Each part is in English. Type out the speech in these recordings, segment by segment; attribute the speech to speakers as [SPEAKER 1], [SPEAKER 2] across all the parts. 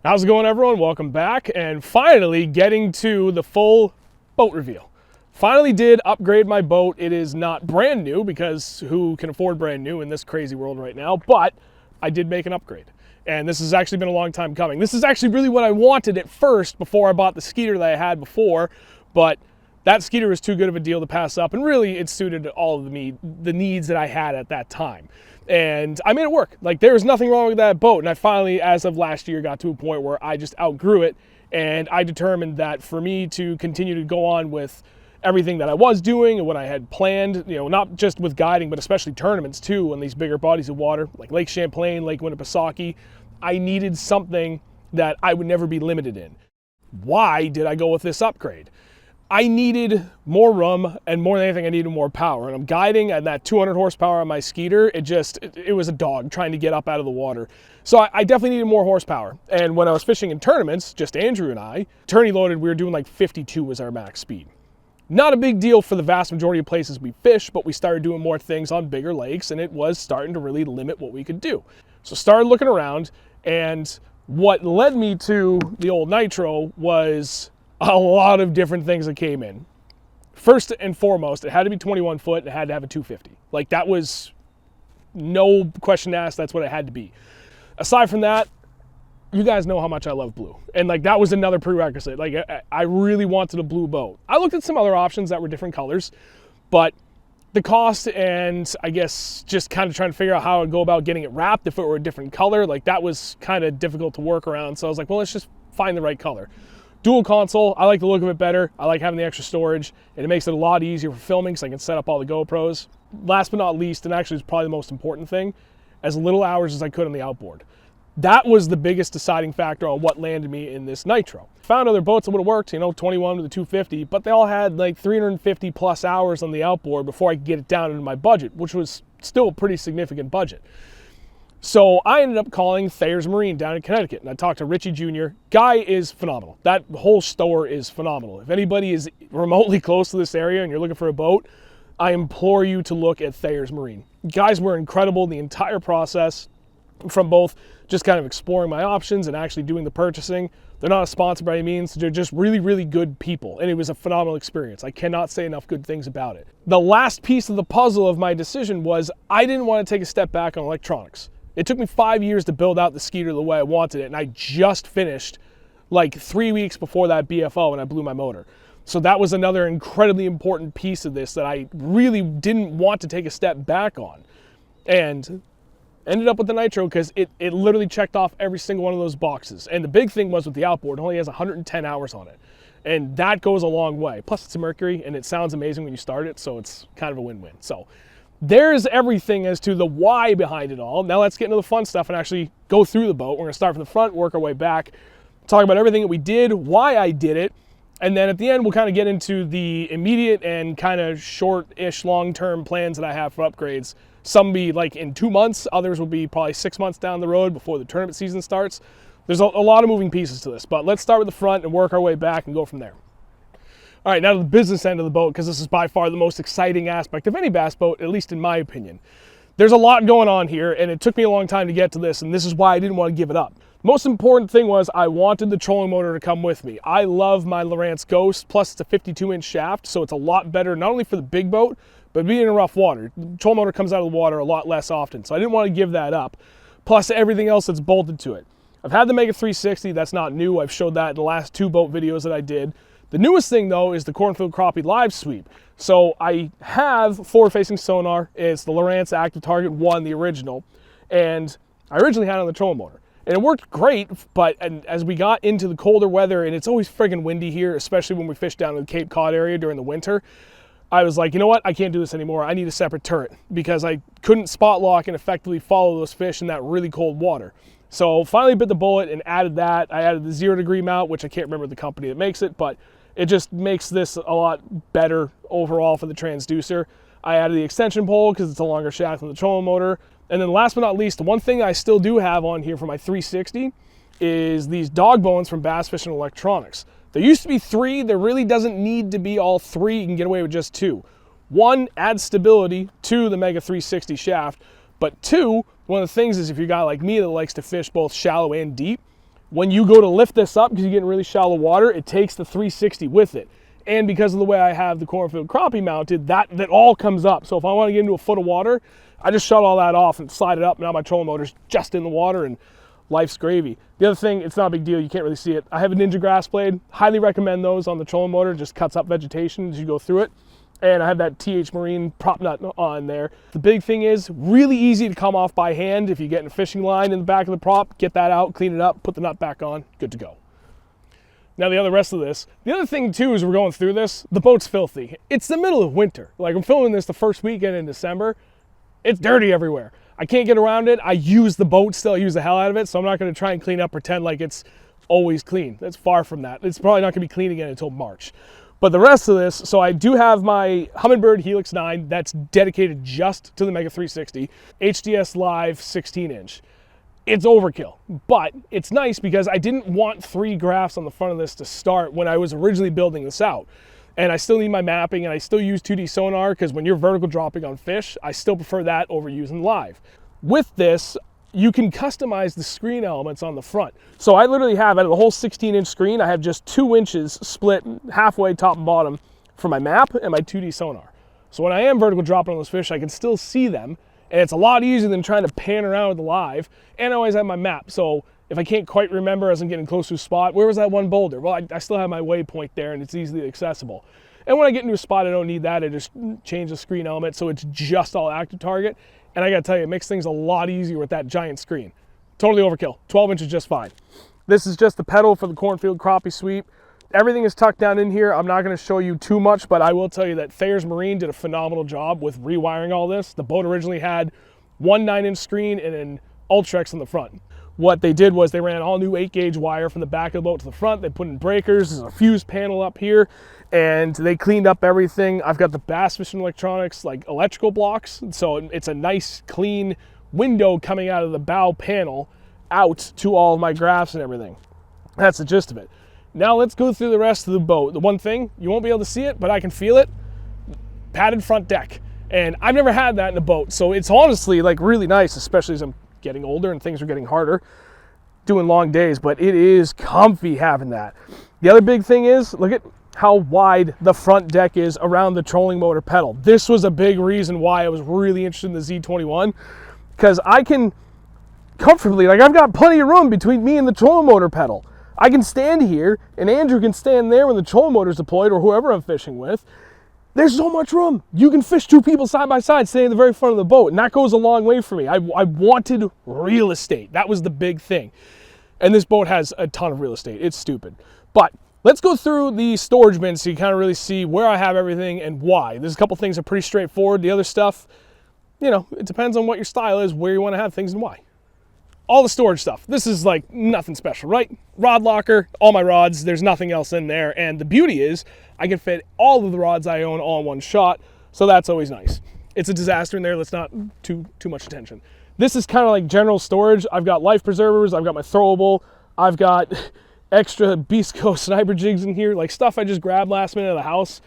[SPEAKER 1] How's it going, everyone? Welcome back, and finally getting to the full boat reveal. Finally did upgrade my boat. It is not brand new because who can afford brand new in this crazy world right now, but I did make an upgrade. And this has actually been a long time coming. This is actually really what I wanted at first before I bought the Skeeter that I had before, but that Skeeter was too good of a deal to pass up, and really it suited all of the needs that I had at that time. And I made it work. Like, there was nothing wrong with that boat, and I finally, as of last year, got to a point where I just outgrew it, and I determined that for me to continue to go on with everything that I was doing and what I had planned, you know, not just with guiding, but especially tournaments too, on these bigger bodies of water, like Lake Champlain, Lake Winnipesaukee, I needed something that I would never be limited in. Why did I go with this upgrade? I needed more room, and more than anything, I needed more power. And I'm guiding at that 200 horsepower on my Skeeter. It was a dog trying to get up out of the water. So I definitely needed more horsepower. And when I was fishing in tournaments, just Andrew and I, tourney loaded, we were doing like 52 was our max speed. Not a big deal for the vast majority of places we fish, but we started doing more things on bigger lakes, and it was starting to really limit what we could do. So started looking around, and what led me to the old Nitro was a lot of different things that came in. First and foremost, it had to be 21 foot and it had to have a 250. Like, that was no question asked, that's what it had to be. Aside from that, you guys know how much I love blue. And like, that was another prerequisite. Like, I really wanted a blue boat. I looked at some other options that were different colors, but the cost and I guess just kind of trying to figure out how I'd go about getting it wrapped if it were a different color, like that was kind of difficult to work around. So I was like, well, let's just find the right color. Dual console, I like the look of it better. I like having the extra storage, and it makes it a lot easier for filming because I can set up all the GoPros. Last but not least, and actually is probably the most important thing, as little hours as I could on the outboard. That was the biggest deciding factor on what landed me in this Nitro. Found other boats that would have worked, you know, 21 with a 250, but they all had like 350 plus hours on the outboard before I could get it down into my budget, which was still a pretty significant budget. So I ended up calling Thayer's Marine down in Connecticut, and I talked to Richie Jr. Guy is phenomenal. That whole store is phenomenal. If anybody is remotely close to this area and you're looking for a boat, I implore you to look at Thayer's Marine. Guys were incredible the entire process, from both just kind of exploring my options and actually doing the purchasing. They're not a sponsor by any means. They're just really, really good people, and it was a phenomenal experience. I cannot say enough good things about it. The last piece of the puzzle of my decision was I didn't want to take a step back on electronics. It took me 5 years to build out the Skeeter the way I wanted it, and I just finished like 3 weeks before that BFO and I blew my motor. So that was another incredibly important piece of this that I really didn't want to take a step back on. And ended up with the Nitro because it literally checked off every single one of those boxes. And the big thing was with the outboard, it only has 110 hours on it. And that goes a long way. Plus it's a Mercury, and it sounds amazing when you start it, so it's kind of a win-win. So there's everything as to the why behind it all. Now let's get into the fun stuff and actually go through the boat. We're gonna start from the front, work our way back, talk about everything that we did, why I did it, and then at the end we'll kind of get into the immediate and kind of short-ish long-term plans that I have for upgrades. Some be like in 2 months, others will be probably 6 months down the road before the tournament season starts. There's a lot of moving pieces to this, but let's start with the front and work our way back and go from there. All right, now to the business end of the boat, because this is by far the most exciting aspect of any bass boat, at least in my opinion. There's a lot going on here, and it took me a long time to get to this, and this is why I didn't want to give it up. The most important thing was I wanted the trolling motor to come with me. I love my Lowrance Ghost, plus it's a 52-inch shaft, so it's a lot better, not only for the big boat, but being in rough water. The trolling motor comes out of the water a lot less often, so I didn't want to give that up, plus everything else that's bolted to it. I've had the Mega 360, that's not new. I've showed that in the last 2 boat videos that I did. The newest thing, though, is the Cornfield Crappie Live Sweep. So I have forward-facing sonar. It's the Lowrance Active Target 1, the original. And I originally had it on the trolling motor. And it worked great, but as we got into the colder weather, and it's always friggin' windy here, especially when we fish down in the Cape Cod area during the winter, I was like, you know what? I can't do this anymore. I need a separate turret because I couldn't spot lock and effectively follow those fish in that really cold water. So finally bit the bullet and added that. I added the 0 degree mount, which I can't remember the company that makes it, but it just makes this a lot better overall for the transducer. I added the extension pole because it's a longer shaft than the trolling motor. And then last but not least, the one thing I still do have on here for my 360 is these dog bones from Bass Fishing Electronics. There used to be 3. There really doesn't need to be all 3. You can get away with just 2. 1, adds stability to the Mega 360 shaft. But 2, one of the things is if you're a guy like me that likes to fish both shallow and deep, When you go to lift this up, because you get in really shallow water, it takes the 360 with it. And because of the way I have the cornfield crappie mounted, that all comes up. So if I want to get into a foot of water, I just shut all that off and slide it up. Now my trolling motor's just in the water and life's gravy. The other thing, it's not a big deal. You can't really see it. I have a Ninja grass blade. Highly recommend those on the trolling motor. It just cuts up vegetation as you go through it. And I have that TH Marine prop nut on there. The big thing is really easy to come off by hand. If you get in a fishing line in the back of the prop, get that out, clean it up, put the nut back on, good to go. Now the other thing too is we're going through this, the boat's filthy. It's the middle of winter. Like I'm filming this the first weekend in December. It's dirty everywhere. I can't get around it. I use the boat still, I use the hell out of it, so I'm not gonna try and clean up, pretend like it's always clean. That's far from that. It's probably not gonna be clean again until March. But the rest of this, so I do have my Humminbird Helix 9 that's dedicated just to the Mega 360, HDS Live 16-inch. It's overkill, but it's nice because I didn't want 3 graphs on the front of this to start when I was originally building this out. And I still need my mapping, and I still use 2D sonar because when you're vertical dropping on fish, I still prefer that over using live. With this, you can customize the screen elements on the front. So I literally have, out of the whole 16-inch screen, I have just 2 inches split halfway top and bottom for my map and my 2D sonar. So when I am vertical dropping on those fish, I can still see them. And it's a lot easier than trying to pan around with the live. And I always have my map. So if I can't quite remember as I'm getting close to a spot, where was that one boulder? Well, I still have my waypoint there and it's easily accessible. And when I get into a spot, I don't need that. I just change the screen element so it's just all active target. And I gotta tell you, it makes things a lot easier with that giant screen. Totally overkill. 12 inches just fine. This is just the pedal for the cornfield crappie sweep. Everything is tucked down in here. I'm not going to show you too much, but I will tell you that Thayer's Marine did a phenomenal job with rewiring all this. The boat originally had one 9-inch screen and an Ultrex on the front. What they did was they ran all new 8-gauge wire from the back of the boat to the front. They put in breakers. There's a fuse panel up here, and they cleaned up everything. I've got the Bass Fishing Electronics like electrical blocks, so it's a nice clean window coming out of the bow panel out to all of my graphs and everything. That's the gist of it. Now let's go through the rest of the boat. The one thing, you won't be able to see it, but I can feel it, padded front deck. And I've never had that in a boat, so it's honestly like really nice, especially as I'm getting older and things are getting harder, doing long days, but it is comfy having that. The other big thing is, look at how wide the front deck is around the trolling motor pedal. This was a big reason why I was really interested in the Z21, because I can comfortably, like I've got plenty of room between me and the trolling motor pedal. I can stand here, and Andrew can stand there when the trolling motor's deployed, or whoever I'm fishing with. There's so much room. You can fish 2 people side by side, standing at the very front of the boat, and that goes a long way for me. I wanted real estate. That was the big thing. And this boat has a ton of real estate. It's stupid. But let's go through the storage bins so you kind of really see where I have everything and why. There's a couple things that are pretty straightforward. The other stuff, you know, it depends on what your style is, where you want to have things and why. All the storage stuff. This is like nothing special, right? Rod locker, all my rods, there's nothing else in there. And the beauty is I can fit all of the rods I own all in one shot. So that's always nice. It's a disaster in there. Let's not too much attention. This is kind of like general storage. I've got life preservers. I've got my throwable. I've got extra Beast Coast sniper jigs in here, like stuff I just grabbed last minute at the house.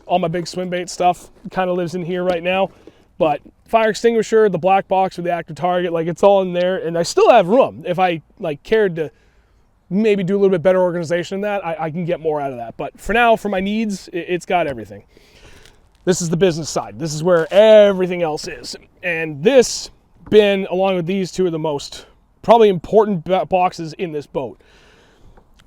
[SPEAKER 1] All my big swim bait stuff kind of lives in here right now. But fire extinguisher, the black box with the active target, like it's all in there. And I still have room. If I like cared to maybe do a little bit better organization than that, I can get more out of that. But for now, for my needs, it's got everything. This is the business side. This is where everything else is. And this bin, along with these two, are the most probably important boxes in this boat.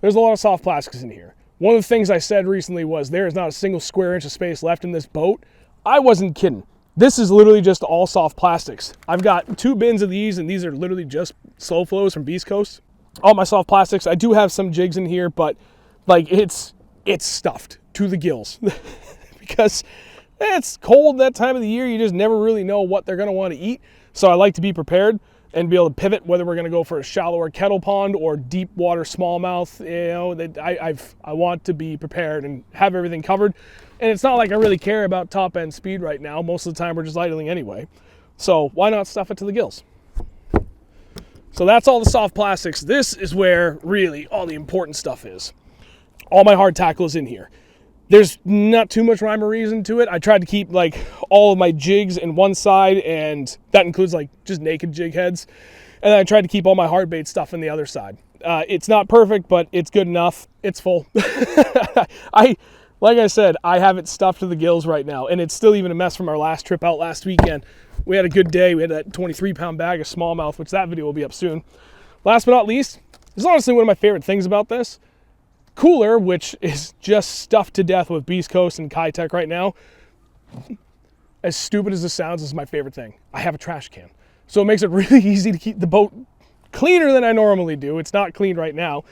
[SPEAKER 1] There's a lot of soft plastics in here. One of the things I said recently was there is not a single square inch of space left in this boat. I wasn't kidding. This is literally just all soft plastics. I've got 2 bins of these, and these are literally just slow flows from Beast Coast. All my soft plastics. I do have some jigs in here, but like it's stuffed to the gills because it's cold that time of the year. You just never really know what they're going to want to eat. So I like to be prepared and be able to pivot whether we're going to go for a shallower kettle pond or deep water smallmouth. You know, I want to be prepared and have everything covered. And it's not like I really care about top end speed right now. Most of the time we're just idling anyway. So why not stuff it to the gills? So that's all the soft plastics. This is where really all the important stuff is. All my hard tackle is in here. There's not too much rhyme or reason to it. I tried to keep like all of my jigs in one side, and that includes like just naked jig heads. And then I tried to keep all my hard bait stuff in the other side. it's not perfect, but it's good enough. It's full. Like I said, I have it stuffed to the gills right now, and it's still even a mess from our last trip out last weekend. We had a good day. We had that 23-pound bag of smallmouth, which that video will be up soon. Last but not least, this is honestly one of my favorite things about this. Cooler, which is just stuffed to death with Beast Coast and Kitech right now. As stupid as this sounds, this is my favorite thing. I have a trash can. So it makes it really easy to keep the boat cleaner than I normally do. It's not clean right now.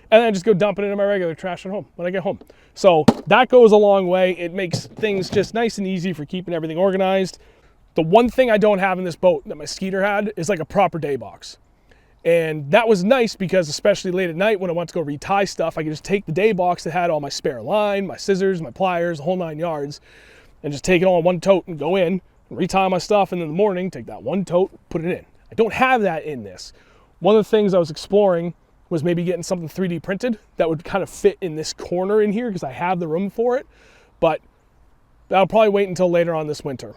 [SPEAKER 1] And then I just go dump it into my regular trash at home when I get home. So that goes a long way. It makes things just nice and easy for keeping everything organized. The one thing I don't have in this boat that my Skeeter had is like a proper day box. And that was nice because especially late at night when I want to go retie stuff, I could just take the day box that had all my spare line, my scissors, my pliers, the whole 9 yards, and just take it all in one tote and go in, and retie my stuff, and in the morning, take that one tote, put it in. I don't have that in this. One of the things I was exploring was maybe getting something 3D printed that would kind of fit in this corner in here because I have the room for it, but that'll probably wait until later on this winter.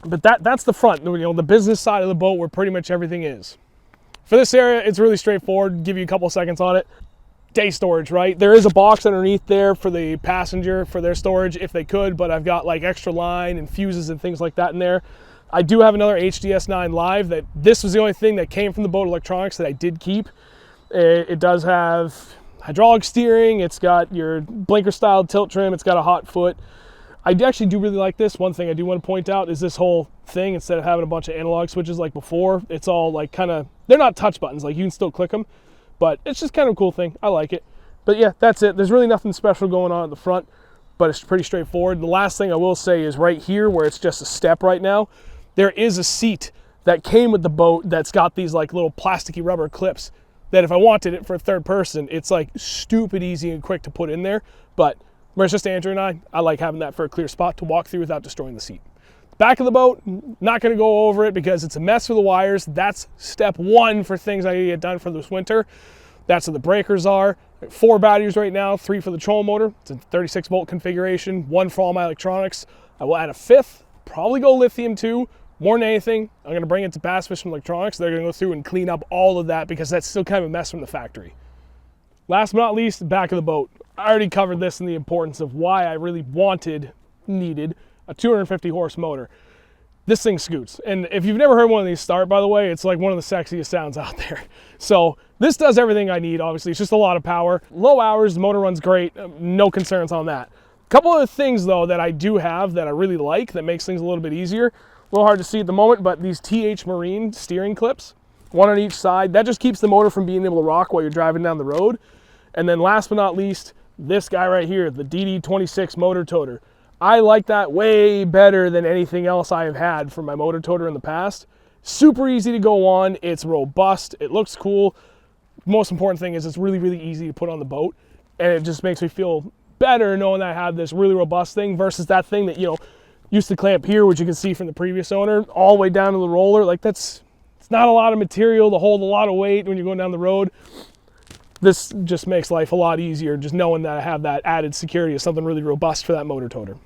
[SPEAKER 1] But that's the front, you know, the business side of the boat where pretty much everything is. For this area, it's really straightforward. Give you a couple seconds on it. Day storage, right? There is a box underneath there for the passenger for their storage if they could, but I've got like extra line and fuses and things like that in there. I do have another HDS9 Live that this was the only thing that came from the boat electronics that I did keep. It does have hydraulic steering. It's got your blinker style tilt trim. It's got a hot foot. I actually do really like this. One thing I do want to point out is this whole thing, instead of having a bunch of analog switches like before, it's all like kind of, they're not touch buttons, like you can still click them, but it's just kind of a cool thing. I like it. But yeah, that's it. There's really nothing special going on at the front, but it's pretty straightforward. The last thing I will say is right here where it's just a step right now, there is a seat that came with the boat that's got these like little plasticky rubber clips that if I wanted it for a third person, it's like stupid easy and quick to put in there. But where it's just Andrew and I like having that for a clear spot to walk through without destroying the seat. Back of the boat, not gonna go over it because it's a mess with the wires. That's step one for things I need to get done for this winter. That's what the breakers are. 4 batteries right now, 3 for the trolling motor. It's a 36 volt configuration, 1 for all my electronics. I will add a 5th, probably go lithium too. More than anything, I'm gonna bring it to Bass Fishing Electronics. They're gonna go through and clean up all of that because that's still kind of a mess from the factory. Last but not least, the back of the boat. I already covered this and the importance of why I really needed a 250 horse motor. This thing scoots. And if you've never heard one of these start, by the way, it's like one of the sexiest sounds out there. So this does everything I need, obviously. It's just a lot of power. Low hours, the motor runs great. No concerns on that. A couple of things though that I do have that I really like that makes things a little bit easier. A little hard to see at the moment, but these TH Marine steering clips, 1 on each side, that just keeps the motor from being able to rock while you're driving down the road. And then last but not least, this guy right here, the DD26 motor toter. I like that way better than anything else I have had for my motor toter in the past. Super easy to go on, it's robust, it looks cool. Most important thing is it's really, really easy to put on the boat, and it just makes me feel better knowing that I have this really robust thing versus that thing that, you know, used to clamp here, which you can see from the previous owner, all the way down to the roller. Like it's not a lot of material to hold a lot of weight when you're going down the road. This just makes life a lot easier, just knowing that I have that added security of something really robust for that motor toter.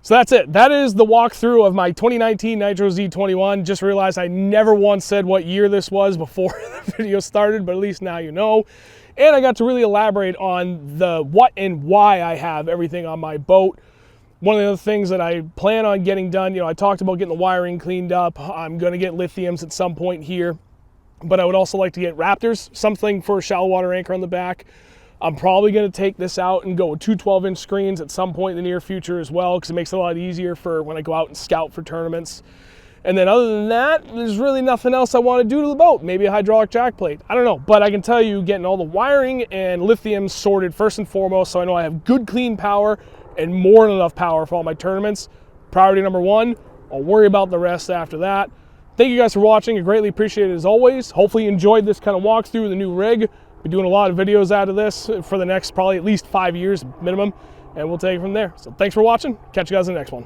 [SPEAKER 1] So that's it. That is the walkthrough of my 2019 Nitro Z21. Just realized I never once said what year this was before the video started, but at least now you know. And I got to really elaborate on the what and why I have everything on my boat. One of the other things that I plan on getting done, you know, I talked about getting the wiring cleaned up. I'm going to get lithiums at some point here, but I would also like to get Raptors, something for a shallow water anchor on the back. I'm probably going to take this out and go with 2 12-inch screens at some point in the near future as well, because it makes it a lot easier for when I go out and scout for tournaments. And then other than that, there's really nothing else I want to do to the boat. Maybe a hydraulic jack plate. I don't know, but I can tell you getting all the wiring and lithium sorted first and foremost, so I know I have good clean power and more than enough power for all my tournaments. Priority number 1. I'll worry about the rest after that. Thank you guys for watching. I greatly appreciate it as always. Hopefully you enjoyed this kind of walkthrough of the new rig. Been doing a lot of videos out of this for the next probably at least 5 years minimum, and we'll take it from there. So thanks for watching. Catch you guys in the next one.